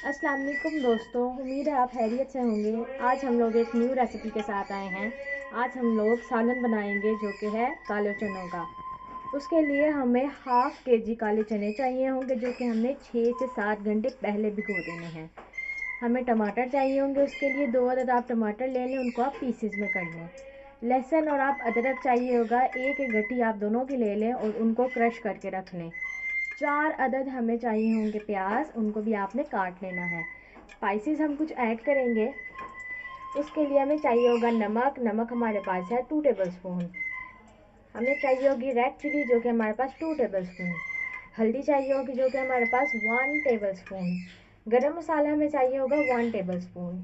अस्सलाम वालेकुम दोस्तों, उम्मीद है आप खैरियत से होंगे। आज हम लोग एक न्यू रेसिपी के साथ आए हैं। आज हम लोग सालन बनाएंगे जो कि है काले चनों का। उसके लिए हमें हाफ़ केजी काले चने चाहिए होंगे जो कि हमने 6 से 7 घंटे पहले भिगो देने हैं। हमें टमाटर चाहिए होंगे, उसके लिए 2 अदद आप टमाटर ले लें, उनको आप पीसेस में कर लें। लहसुन और आप अदरक चाहिए होगा, एक गड्डी आप दोनों की ले लें और उनको क्रश करके रख लें। 4 अदद हमें चाहिए होंगे प्याज, उनको भी आपने काट लेना है। स्पाइसेस हम कुछ ऐड करेंगे। उसके लिए हमें चाहिए होगा नमक हमारे पास है 2 टेबल स्पून। हमें चाहिए होगी रेड चिली जो कि हमारे पास 2 टेबल स्पून। हल्दी चाहिए होगी जो कि हमारे पास 1 टेबल स्पून। गरम मसाला हमें चाहिए होगा 1 टेबल स्पून।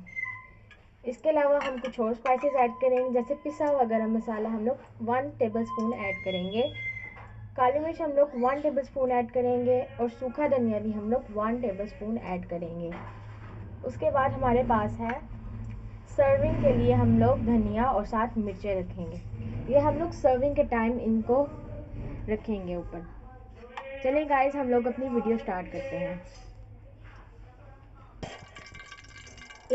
इसके अलावा हम कुछ और स्पाइसेस ऐड करेंगे, जैसे पिसा हुआ गरम मसाला हम लोग 1 टेबल स्पून ऐड करेंगे। काली मिर्च हम लोग 1 टेबल स्पून ऐड करेंगे और सूखा धनिया भी हम लोग 1 टेबल स्पून ऐड करेंगे। उसके बाद हमारे पास है सर्विंग के लिए हम लोग धनिया और साथ मिर्चें रखेंगे। ये हम लोग सर्विंग के टाइम इनको रखेंगे ऊपर। चलिए गाइस, हम लोग अपनी वीडियो स्टार्ट करते हैं।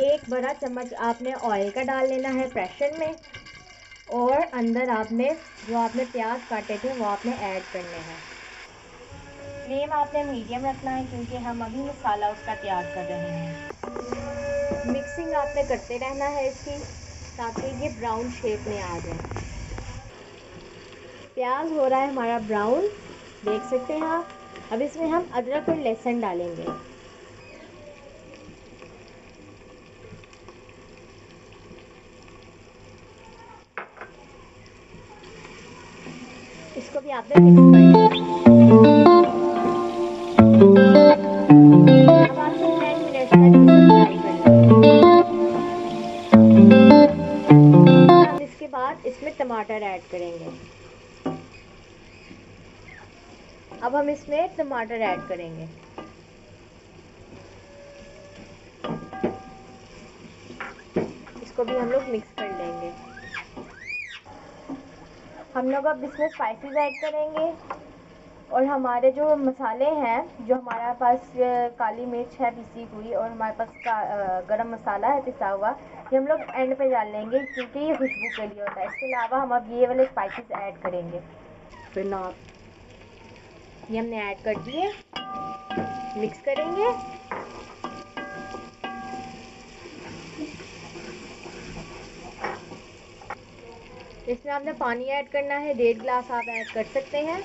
एक बड़ा चम्मच आपने ऑयल का डाल लेना है प्रेशर में, और अंदर आपने जो आपने प्याज काटे थे वो आपने ऐड करने हैं। फ्लेम आपने मीडियम रखना है क्योंकि हम अभी मसाला उसका तैयार कर रहे हैं। मिक्सिंग आपने करते रहना है इसकी, ताकि ये ब्राउन शेप में आ जाए। प्याज हो रहा है हमारा ब्राउन, देख सकते हैं आप। अब इसमें हम अदरक और लहसुन डालेंगे। इसको भी आपने मिक्स कर लेना है। अब आपको 10 मिनट तक इसे फ्राई करना है। हम इसके बाद इसमें टमाटर ऐड करेंगे। अब हम इसमें टमाटर ऐड करेंगे। इसको भी हम लोग मिक्स कर लेंगे। हम लोग अब इसमें स्पाइसेस ऐड करेंगे, और हमारे जो मसाले हैं, जो हमारे पास काली मिर्च है पिसी हुई, और हमारे पास गरम मसाला है पिसा हुआ, ये हम लोग एंड पे डाल लेंगे क्योंकि ये खुशबू के लिए होता है। इसके अलावा हम अब ये वाले स्पाइसेस ऐड करेंगे। फिर ना ये हमने ऐड कर दिए, मिक्स करेंगे। इसमें आपने पानी ऐड करना है, 1.5 गिलास आप ऐड कर सकते हैं,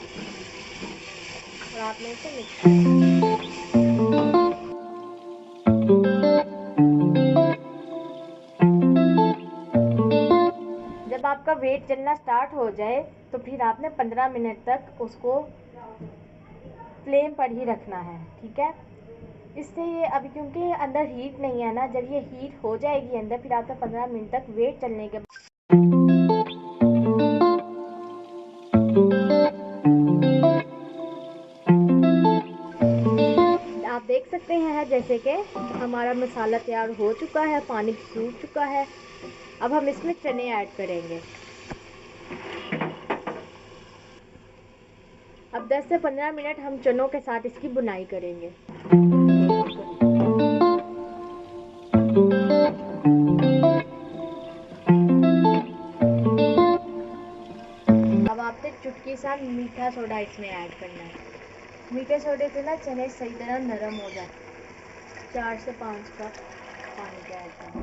और आपने इसे मिक्स करना है। जब आपका वेट चलना स्टार्ट हो जाए तो फिर आपने 15 मिनट तक उसको फ्लेम पर ही रखना है, ठीक है। इससे ये अभी क्योंकि अंदर हीट नहीं है ना, जब ये हीट हो जाएगी अंदर, फिर आपका 15 मिनट तक वेट चलने के आप देख सकते हैं जैसे कि हमारा मसाला तैयार हो चुका है, पानी सूख चुका है। अब हम इसमें चने ऐड करेंगे। अब 10 से 15 मिनट हम चनों के साथ इसकी बुनाई करेंगे। अब आपने चुटकी सा मीठा सोडा इसमें ऐड करना है। मीठे सोडे से ना चने सही तरह नरम हो जाए। 4 से 5 कप पानी का ऐड करना।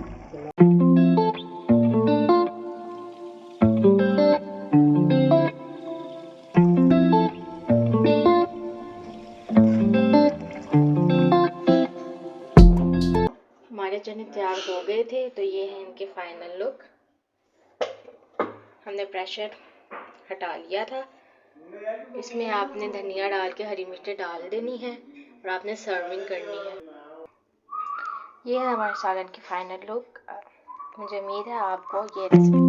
हमारे चने तैयार हो गए थे, तो ये है इनके फाइनल लुक। हमने प्रेशर हटा लिया था। इसमें आपने धनिया डाल के हरी मिर्चें डाल देनी है, और आपने सर्विंग करनी है। ये है हमारे सालन की फाइनल लुक। मुझे उम्मीद है आपको ये रेसिपी